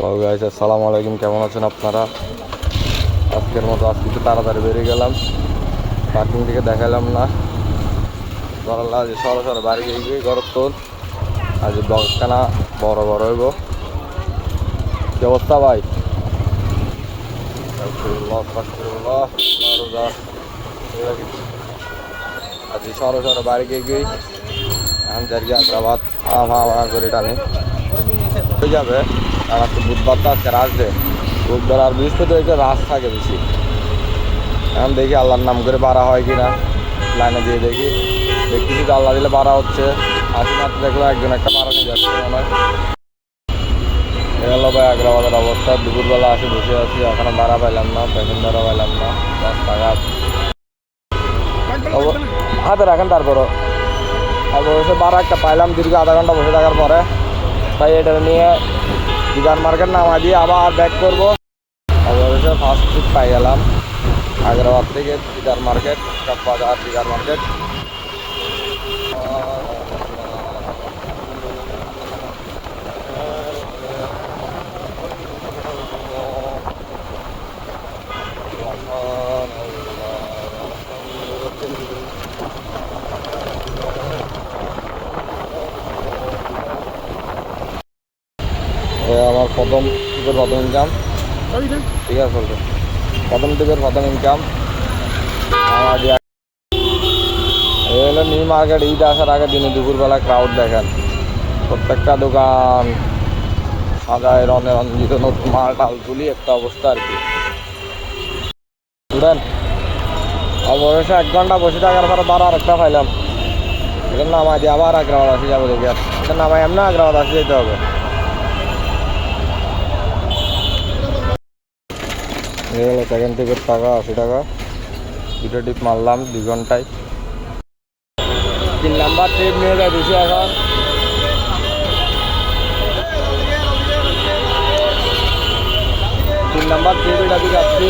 Hello guys, আসসালামু আলাইকুম। কেমন আছেন আপনারা? আজকের মতো আজকে একটু তাড়াতাড়ি বেরিয়ে গেলাম, পার্কিং থেকে দেখালাম না। ধরাল্লা যে সরাসরি বাড়ি গিয়ে ঘরের তোর আজ ব্লগখানা বড় বড় হইব। কি অবস্থা ভাই? আজ সরাসরি বাড়ি গিয়ে আনজারি আগ্রাবাদ আবহাওয়া করে টানি হয়ে যাবে। আর আজকে বুধবার তো আজকে রাজ ডে, বুধবার আর বৃহস্পতিবার রাজ থাকে বেশি। এখন দেখি আল্লাহর নাম করে বাড়া হয় কিনা, লাইনে দিয়ে দেখতেছি তো আল্লাহ দিলে বাড়া হচ্ছে। আসি মাত্র দেখলো একজন একটা বাড়া নিয়ে যাচ্ছে মনে হয়। এগুলো ভাই আগ্রাবাদের অবস্থা। দুপুরবেলা আসি বসে আছি, এখনো ভাড়া পাইলাম না, প্যাসেঞ্জারও পাইলাম না। রাস্তাঘাট হাতে রাখেন, তারপরও অবশ্যই ভাড়া একটা পাইলাম দীর্ঘ আধা ঘন্টা বসে থাকার পরে। তাই এটা নিয়ে দিঘার মার্কেট নামা দিয়ে আবার ব্যাক করবো। অবশ্যই ফার্স্ট ফুড পাই গেলাম আগ্রাবাদ থেকে দিঘার মার্কেট, বাজার দিঘার মার্কেট। আমার প্রথম ইনকাম, ঠিক আছে চলছে। প্রথম ইনকাম আমার হলো নিউ মার্কেট। ঈদ আসার আগে দিনে দুপুরবেলা ক্রাউড দেখেন, প্রত্যেকটা দোকান সাজায় রঙে রঞ্জিত, নতুন মাল টাল তুলি একটা অবস্থা আর কি। শুনেন, অবশ্য 1 ঘন্টা বসে থাকার পরে বারো আরেকটা পাইলাম। এটা নামাই দিয়ে আবার আগ্রাবাদ আসি যাবো দেখি। আর এটা নামাই এমন আগ্রাবাদ আসি যেতে হবে। সেকেন্ড টিকিট টাকা 80 টাকা, 2টা টিপ মারলাম 2 ঘন্টায়। 3 নাম্বার ট্রিপ নিয়ে যাই দিছি এখন। তিন নাম্বার ট্রিপ এটা দিয়ে যাচ্ছি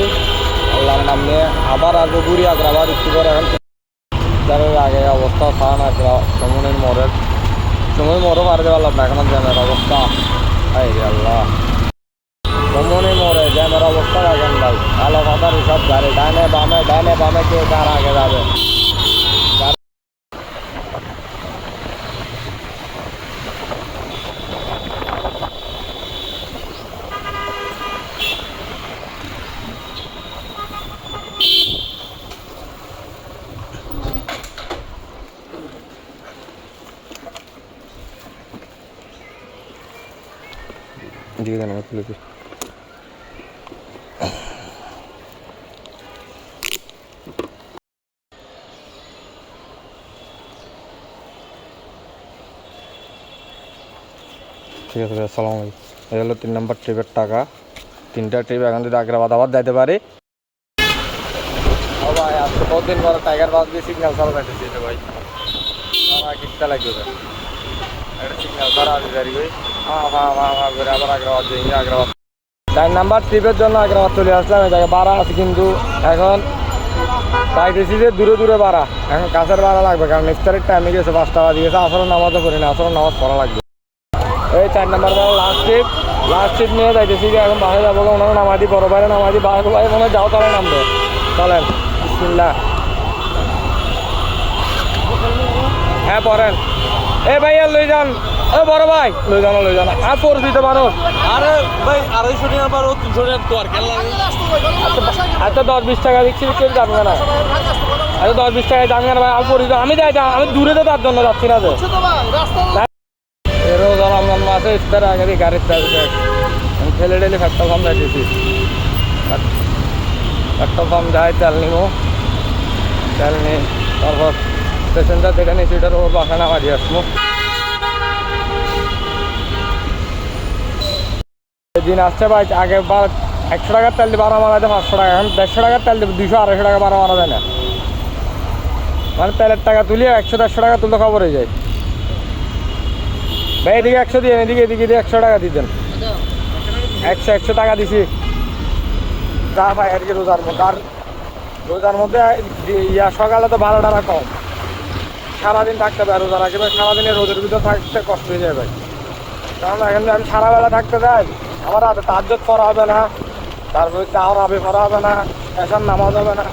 আল্লাহর নাম নিয়ে। আবার আসবো ঘুরি আগ্রাবাদ একটু করে। এখন আগে অবস্থা খান সমনের মোড়ও মারতে পারলাম না, এখন জ্যামের অবস্থা। আল্লাহ, সমনের মোড়ে জ্যামের অবস্থা দেখেন ভাই। আলো ফাঁকার সব গাড়ি ডানে বামে কেউ কার আগে যাবে। দিয়ে দেন আমার প্লেটে। ঠিক আছে, আসসালামু আলাইকুম। এই হলো 3 নাম্বার ট্রিপের টাকা। 3টা ট্রিপ এখন যদি আগ্রাবাদ আবার যাইতে পারি। ও ভাই, আজকে বহুদিন পরে টাইগার বাস দিয়ে সিগন্যাল ছাড়া যাইতেছি ভাই। কিস্তা লাগবে একটা সিগন্যাল ছাড়া আমি গাড়ি করে আবার আগ্রাবাদ যাই। আগ্রাবাদ 4 নাম্বার ট্রিপের জন্য আগ্রাবাদ চলে আসলাম। এই জায়গায় ভাড়া আছে, কিন্তু এখন পাইতেছি যে দূরে ভাড়া। এখন কাছের ভাড়া লাগবে, কারণ ইফতারের টাইমে গেছে 5টা বাজে গেছে। আসরের নামাজও করি না, আসরের নামাজ পড়া লাগবে। এই 4 নাম্বার লাস্ট ট্রিপ নিয়ে যাইতেছি যে এখন বাসে যাবো। ওনারা নামাজি, বড় বাইরে নামাজি, ভাই মনে যাও তাহলে নামবে। চলেন বিসমিল্লাহ। হ্যাঁ পড়েন। এ ভাই আর লই যান, ও বড় ভাই লই যান। আর পরিচিত মানুষ। আরে ভাই 250 টাকা পারো, 300 টাকা তো আর কেন লাগে? এত 10-20 টাকা দিচ্ছি, কেউ যাবে না। এত 10-20 টাকায় যাবে না ভাই। আমি পরিচিত, আমি দূরে তো তার জন্য যাচ্ছি না। তো এরও আমার মাসে ইফতার আগে দিয়ে গাড়ির আমি ঠেলে পেট্রোল পাম্প যাইতেছি। পেট্রোল পাম্প যাই, তেল নিব। তেল নিয়ে তারপর প্যাসেঞ্জার যেটা নিয়েছি ওটার ওর বাসা নামা দিয়ে আসবো। দিন আসছে ভাই, আগে 100 টাকার তেল দিয়ে বারো মারা যায় 500 টাকা। এখন 150 টাকার তেল দিয়ে 200-250 টাকা বারো মারা যায় না। মানে তেলের টাকা তুলিয়ে 100-150 টাকা তুলতে খবর হয়ে যায় ভাই। এদিকে 100 দিয়ে, এদিকে 100 টাকা দিতেন। 100 টাকা দিছি যা ভাই আর কি। রোজার মধ্যে সকালে তো ভাড়া টাড়া কম, সারাদিন থাকতে হবে রোজা রাখি ভাই। সারাদিনে রোদের ভিতরে থাকতে কষ্ট হয়ে যায় ভাই। কারণ এখন আমি সারাবেলা থাকতে যাই, আমার রাতে তাহাজ্জুদ পড়া হবে না, তারপরে তারাবি পড়া হবে না, এশার নামাজ হবে না।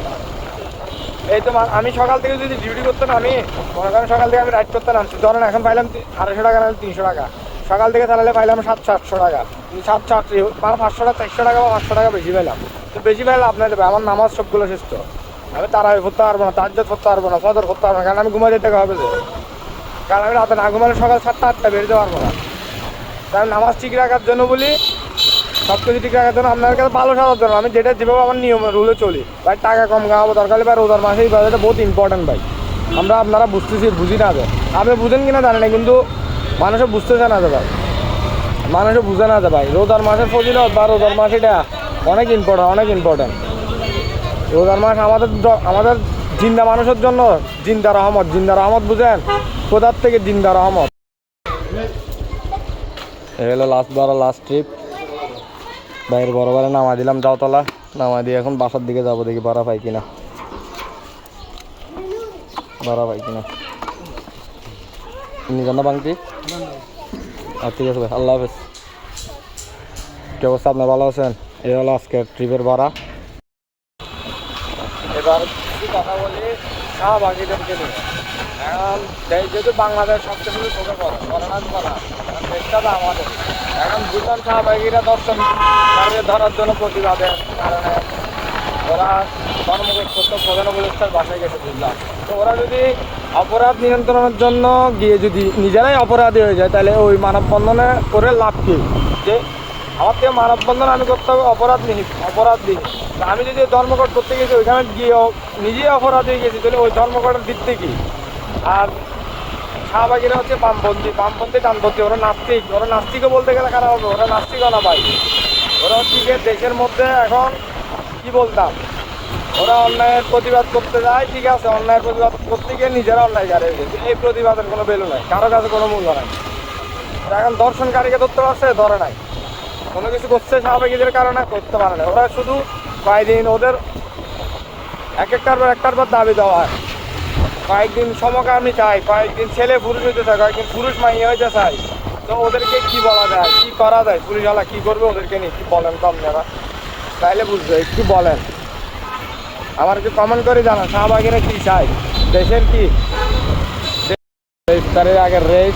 এই তো আমি সকাল থেকে যদি ডিউটি করতাম, আমি মনে করেন সকাল থেকে আমি রাইড করতে নামছি, ধরেন এখন পাইলাম 250 টাকা, নাহলে 300 টাকা, সকাল থেকে চালালে পাইলাম 700-800 টাকা, 700 মানে 500 টাকা, 400 টাকা বা 500 টাকা বেশি পাইলাম। তো বেশি পাইলে আপনার দেবে, আমার নামাজ সবগুলো শেষ তো, আমি তারাবি পড়তে পারবো না, তাহাজ্জুদ পড়তে পারবো না, ফজর পড়তে পারবো না, কারণ আমি ঘুমাই যেতে হবে যে, কারণ আমি রাতে না ঘুমালে সকাল 7টা-8টা বেরোতে পারবো না। তাই আমি নামাজ ঠিক রাখার জন্য বলি, সব কিছু ঠিক রাখার জন্য, আপনার কাছে ভালো সাজার জন্য আমি যেটা যেভাবে আমার নিয়ম রুলে চলি ভাই, টাকা কম খাওয়াবো দরকার হলে ভাই রোজার মাসেই এটা বহুত ইম্পর্টেন্ট ভাই। আপনারা বুঝতেছি, বুঝি না যে আপনি বুঝেন কিনা জানি না, কিন্তু মানুষে বুঝতেছে না যে ভাই, মানুষে বুঝে না যে ভাই রোজার মাসের ফজিলত বা রোজার মাস এটা অনেক ইম্পর্টেন্ট। রোজার মাস আমাদের জিন্দা মানুষের জন্য জিন্দা রহমত বুঝেন, কোথার থেকে জিন্দা রহমত। এই হলো লাস্ট ট্রিপ, বাইরে বড় নামা দিলাম যাওতলা, নামা দিয়ে এখন বাসার দিকে যাবো, দেখি ভাড়া পাই কিনা নিজান না বাংটি। ঠিক আছে ভাই, আল্লাহ হাফেজ। কি অবস্থা, আপনার ভালো আছেন? এই হলো আজকের ট্রিপের ভাড়া। এবার কথা বলি শাহবাগীদেরকে নিয়ে। এখন যেহেতু বাংলাদেশ সবচেয়ে বেশি চোখে পড়ে দেশটা তো আমাদের, এখন ভুটান শাহবাগীরা দর্শনকারীদের ধরার জন্য প্রতিবাদের কারণে ওরা ধর্মঘট করতে প্রধান উপদেষ্টার বাসায় গেছে বুঝলাম। তো ওরা যদি অপরাধ নিয়ন্ত্রণের জন্য গিয়ে যদি নিজেরাই অপরাধী হয়ে যায়, তাহলে ওই মানববন্ধনে করে লাভ কী? যে আমার থেকে মানববন্ধন আমি করতে হবে অপরাধবিহীন। আমি যদি ধর্মঘট করতে গেছি, ওইখানে গিয়ে নিজেই অপরাধ হয়ে গেছি, তাহলে ওই ধর্মঘটের দিক থেকে। আর শাহবাগীরা হচ্ছে বামপন্থী ডানপন্থী, ওরা নাস্তিকও বলতে গেলে খারাপ হবে, ওরা নাস্তিকও না ভাই, ওরা হচ্ছে দেশের মধ্যে এখন কি বলতাম, ওরা অন্যায়ের প্রতিবাদ করতে যায়, ঠিক আছে, অন্যায়ের প্রতিবাদ করতে গিয়ে নিজেরা অন্যায় গাড়ি হয়ে গেছে। এই প্রতিবাদের কোনো ভ্যালু নাই, কারো কাছে কোনো মূল্য নাই। এখন দর্শনকারীকে ধরতে পারছে, ধরে নাই, কোনো কিছু করছে শাহবাগীদের কারণে করতে পারে না। ওরা শুধু কয়েকদিন ওদের একটার পর দাবি দেওয়া হয়, কয়েকদিন সমকামী চাই, কয়েকদিন ছেলে পুরুষ হইতে চায়, কয়েকদিন পুরুষ মাইয়া হইতে চাই। তো ওদেরকে কি বলা যায়, কি করা যায়, পুলিশওয়ালা কি করবে ওদেরকে নিয়ে, কি বলেন তো আপনারা? তাইলে বুঝবে, একটু বলেন, আমার কি কমেন্ট করে জানান শাহবাগীরা কি চাই, দেশের কি। ইফতারের আগের রেস,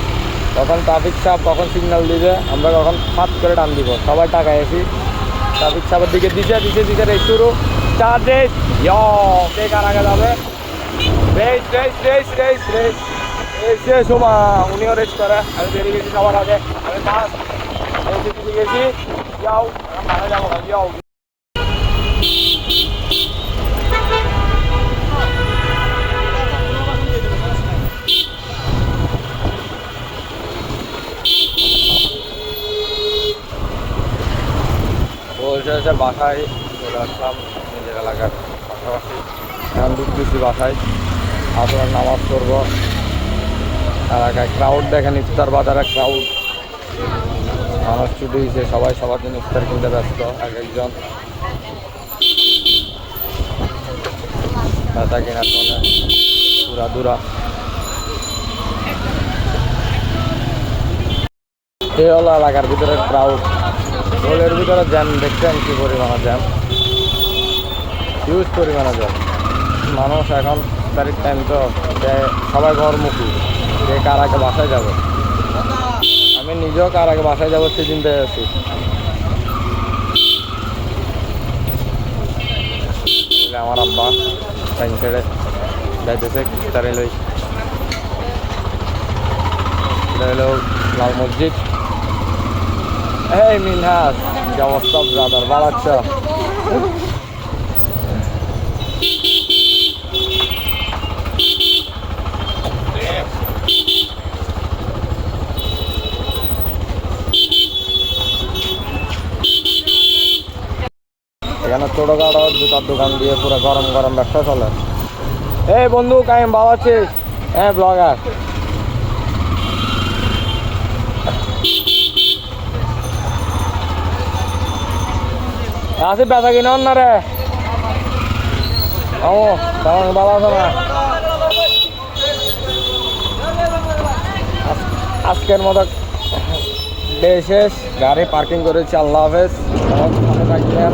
তখন ট্রাফিক চাপ, কখন সিগন্যাল দিবে, আমরা কখন ফাঁস করে টান দিব, সবাই টাকায় এসি ট্রাফিক চাপের দিকে দিতে রেস শুরু, 4 রেস, কে কার আগে যাবে, রেস সোমা উনিও রেস করে, আমি বেরিয়ে গেছি সবার আগে, আমি ফার্স্ট দিকে গেছি, যাও মারা যাবো, যাও। বলছে বাসায় চলে আসলাম, নিজের এলাকার পাশাপাশি এখন ঢুকতেছি বাসায়, আসলে নামাজ পড়বো। এলাকায় ক্রাউড দেখেন, ইফতার বাজারে ক্রাউড, মানুষ ছুটে দিয়েছে, সবাই সবার জন্য ইফতার কিনতে ব্যস্ত, এক একজন ব্যথা কেনার জন্য দূরা। এই হলো এলাকার ভিতরে ক্রাউড, হোলের ভিতরে জ্যাম দেখছেন কি পরিমাণে জ্যাম, হিউজ পরিমাণে জ্যাম। মানুষ এখন তারিখ টাইম তো সবাই ঘরমুখী, যে কার আগে বাসায় যাবে। আমি নিজেও কার আগে বাসায় যাবো সেই চিন্তায় আছি। আমার আব্বা টাইম ছেড়ে যাইতেছে তারে লই, লাল মসজিদ। এই মিনহাস, কি অবস্থা ব্রাদার, ভালো আছো? এখানে ছোটখাটো জুতার দোকান দিয়ে পুরো গরম ব্যবসা চলে। এই বন্ধু কাইম, ভালো আছিস? হ্যাঁ, ব্লগার। আসি বেচা কিনে না রে, ও তেমন ভালো আছে না। আজকের মতো ডে শেষ, গাড়ি পার্কিং করেছি। আল্লাহ হাফেজ, ভালো থাকবেন।